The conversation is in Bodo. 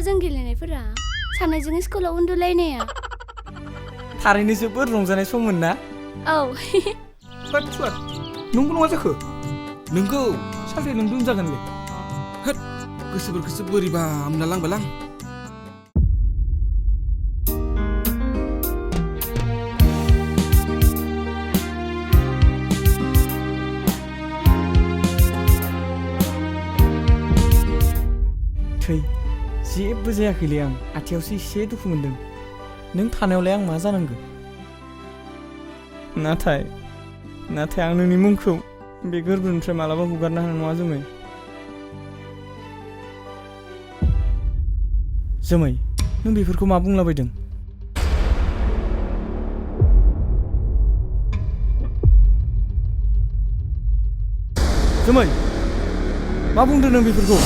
जों गेलेनायफोरा सानैजों स्कुलाव उन्दुलायनाया थारैनो जोबोद रंजानाय सममोन ना औ सुवाद नंगौ नङा जाखो नोंगौ सालथे नों जागोनलै होद गोसोफोरखौसो बोरैबा मोनना लांबायलां थै जेबो जायाखैलै आं आथियावसो एसे दुखु मोनदों नों थानायावलाय आं मा जानांगौ नाथाय आं नोंनि मुंखौ बे गोरबोनिफ्राय मालाबा हगारनो हानाय नङा जोमै नों बेफोरखौ मा बुंलाबायदों जोमै मा बुंदों नों बेफोरखौ